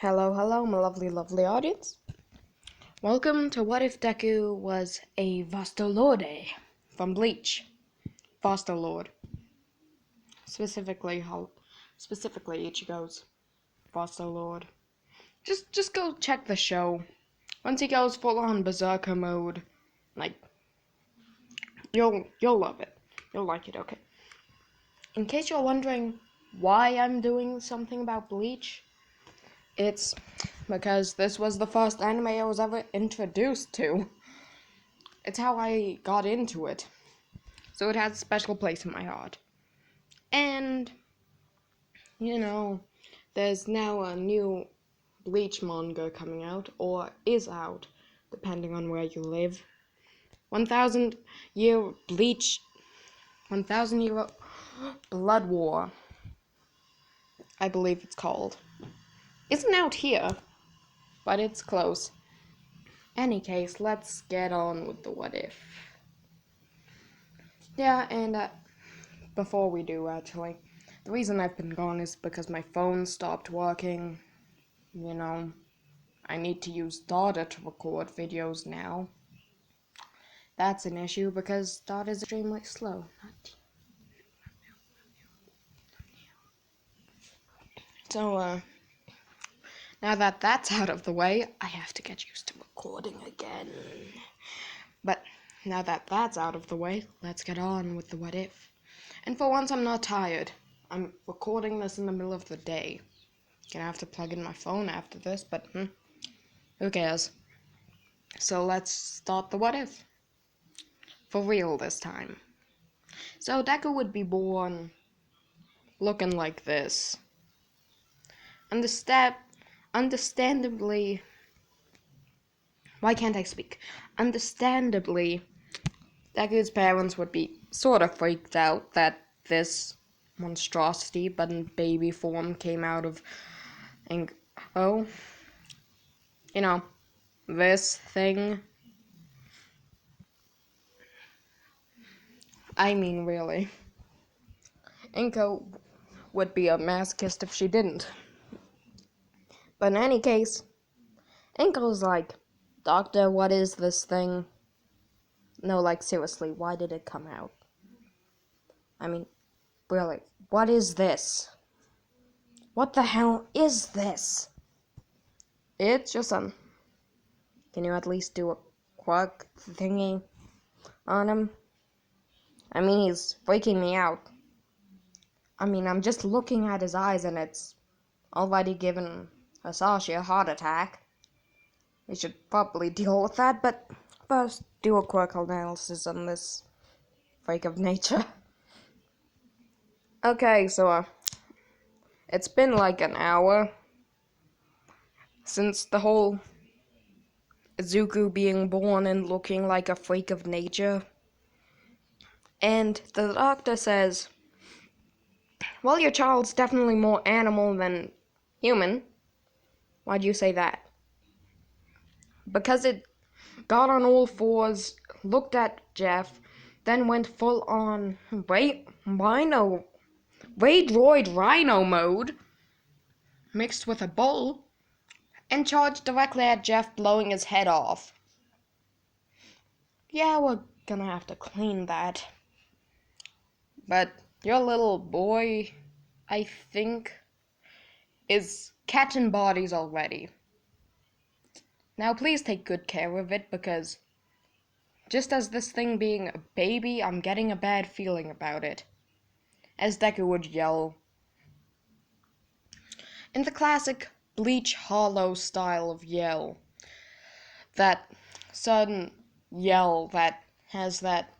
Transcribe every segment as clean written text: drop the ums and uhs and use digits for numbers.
Hello, my lovely audience. Welcome to What If Deku was a Vasto Lorde from Bleach. Vasto Lorde. Specifically Ichigo's Vasto Lorde. Just go check the show. Once he goes full on berserker mode, like you'll love it. You'll like it, okay? In case you're wondering why I'm doing something about Bleach, it's because this was the first anime I was ever introduced to. It's how I got into it. So it has a special place in my heart. And, there's now a new Bleach manga coming out, or is out, depending on where you live. 1,000 year Bleach, 1,000 year Blood War, I believe it's called. Isn't out here, but it's close. Any case, let's get on with the what if. Yeah, and before we do, actually, the reason I've been gone is because my phone stopped working. I need to use data to record videos now. That's an issue because data is extremely slow. So, now that that's out of the way, I have to get used to recording again. But now that that's out of the way, let's get on with the what if. And for once, I'm not tired. I'm recording this in the middle of the day. Gonna have to plug in my phone after this, but who cares? So let's start the what if. For real this time. So Deku would be born looking like this. Understandably, why can't I speak? Understandably, Deku's parents would be sort of freaked out that this monstrosity, but in baby form, came out of, this thing. I mean, really. Inko would be a masochist if she didn't. But in any case, Inko's like, Doctor, what is this thing? No, like, seriously, why did it come out? I mean, really, what is this? What the hell is this? It's just can you at least do a quirk thingy on him? I mean, he's freaking me out. I mean, I'm just looking at his eyes and it's already given Hasashi a heart attack. We should probably deal with that, but first do a quirk analysis on this freak of nature. Okay, so it's been like an hour since the whole Izuku being born and looking like a freak of nature. And the doctor says, well, your child's definitely more animal than human. Why'd you say that? Because it got on all fours, looked at Jeff, then went full on Raidroid Rhino mode, mixed with a bull, and charged directly at Jeff, blowing his head off. Yeah, we're gonna have to clean that. But your little boy, I think, is catching bodies already. Now please take good care of it, because just as this thing being a baby, I'm getting a bad feeling about it. As Deku would yell. In the classic Bleach Hollow style of yell. That sudden yell that has that...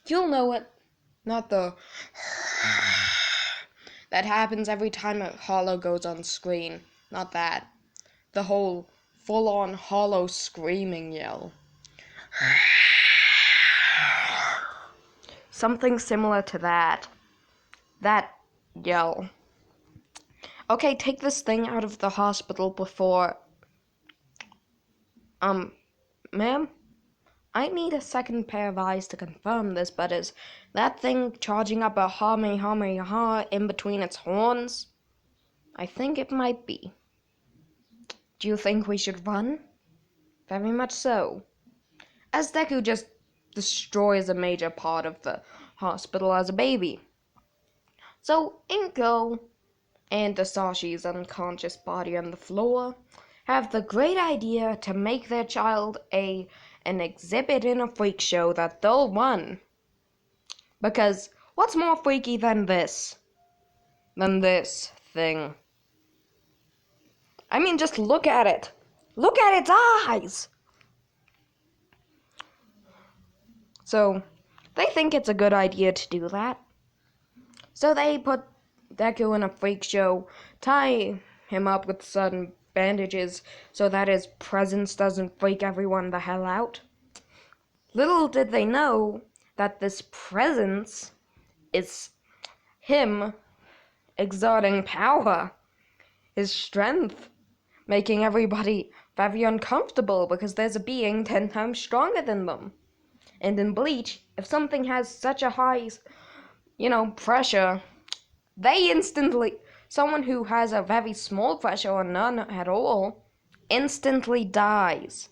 You'll know it. Not the... that happens every time a Hollow goes on screen. Not that. The whole full-on Hollow screaming yell. Something similar to that. That yell. Okay, take this thing out of the hospital before... Ma'am? I need a second pair of eyes to confirm this, but is that thing charging up a ha in between its horns? I think it might be. Do you think we should run? Very much so. As Deku just destroys a major part of the hospital as a baby. So Inko and Asashi's unconscious body on the floor have the great idea to make their child an exhibit in a freak show that they'll run. Because what's more freaky than this? Than this thing? I mean, just look at it. Look at its eyes! So, they think it's a good idea to do that. So they put Deku in a freak show, tie him up with sudden bandages so that his presence doesn't freak everyone the hell out. Little did they know that this presence is him exerting power, his strength, making everybody very uncomfortable because there's a being 10 times stronger than them. And in Bleach, if something has such a high, pressure, someone who has a very small pressure or none at all, instantly dies.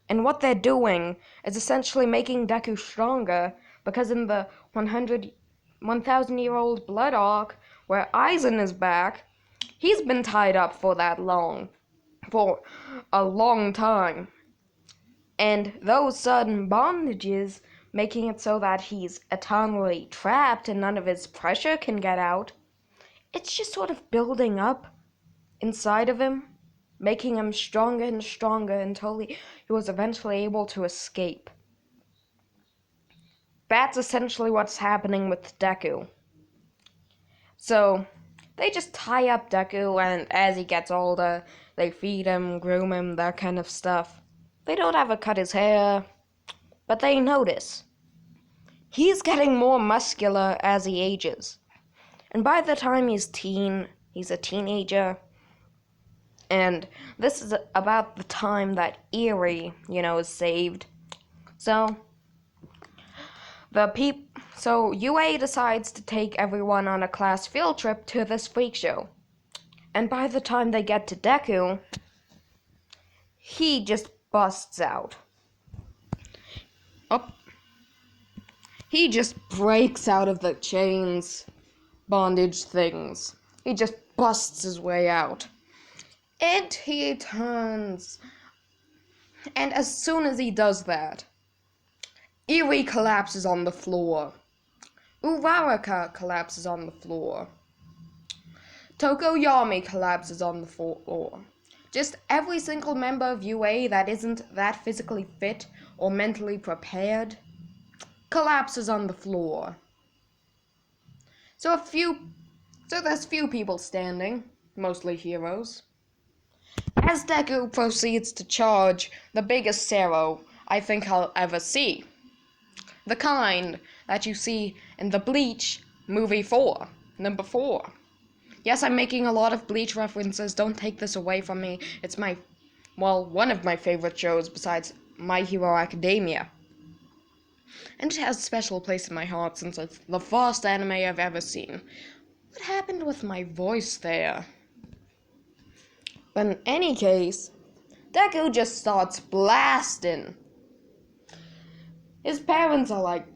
And what they're doing is essentially making Deku stronger, because in the 1,000-year-old blood arc, where Aizen is back, he's been tied up for a long time. And those sudden bondages, making it so that he's eternally trapped and none of his pressure can get out, it's just sort of building up inside of him, making him stronger and stronger until he was eventually able to escape. That's essentially what's happening with Deku. So, they just tie up Deku, and as he gets older, they feed him, groom him, that kind of stuff. They don't ever cut his hair, but they notice. He's getting more muscular as he ages. And by the time he's a teenager, and this is about the time that Eri, is saved. So UA decides to take everyone on a class field trip to this freak show. And by the time they get to Deku, he just busts out. He just breaks out of the chains, bondage things. He just busts his way out. And he turns. And as soon as he does that, Eri collapses on the floor. Uraraka collapses on the floor. Tokoyami collapses on the floor. Just every single member of UA that isn't that physically fit or mentally prepared collapses on the floor. So there's few people standing, mostly heroes. As Deku proceeds to charge the biggest Zero I think I'll ever see. The kind that you see in the Bleach movie 4, number 4. Yes, I'm making a lot of Bleach references, don't take this away from me. It's one of my favorite shows besides My Hero Academia. And it has a special place in my heart since it's the first anime I've ever seen. What happened with my voice there? But in any case, Deku just starts blasting. His parents are like,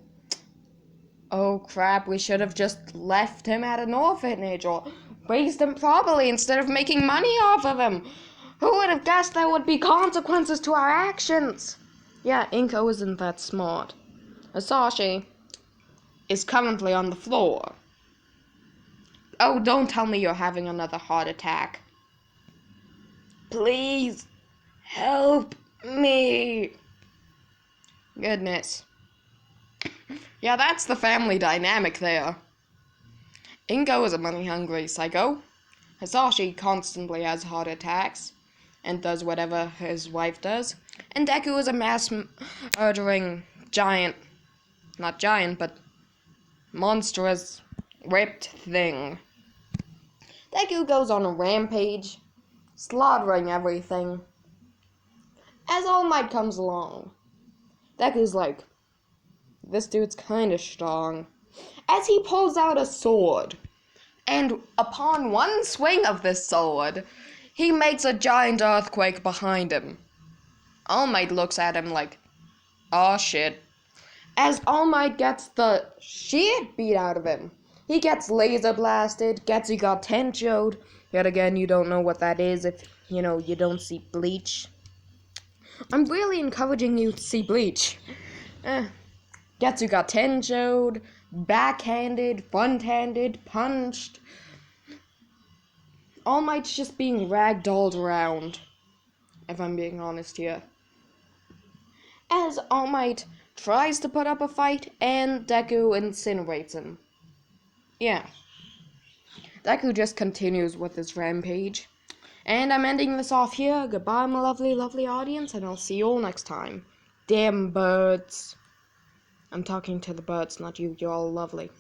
oh crap, we should have just left him at an orphanage or raised him properly instead of making money off of him. Who would have guessed there would be consequences to our actions? Yeah, Inko isn't that smart. Asashi is currently on the floor. Oh, don't tell me you're having another heart attack. Please, help me. Goodness. Yeah, that's the family dynamic there. Inko is a money-hungry psycho. Hisashi constantly has heart attacks and does whatever his wife does. And Deku is a mass-murdering but monstrous, ripped thing. Deku goes on a rampage, slaughtering everything. As All Might comes along, Deku's like, this dude's kinda strong. As he pulls out a sword, and upon one swing of this sword, he makes a giant earthquake behind him. All Might looks at him like, "Aw, shit." As All Might gets the shit beat out of him. He gets laser blasted, Getsu got tenchoed. Yet again, you don't know what that is if, you don't see Bleach. I'm really encouraging you to see Bleach. Getsu got tenchoed, backhanded, front-handed, punched. All Might's just being ragdolled around, if I'm being honest here. As All Might tries to put up a fight, and Deku incinerates him. Yeah. Deku just continues with his rampage. And I'm ending this off here. Goodbye, my lovely, lovely audience, and I'll see you all next time. Damn birds. I'm talking to the birds, not you. You're all lovely.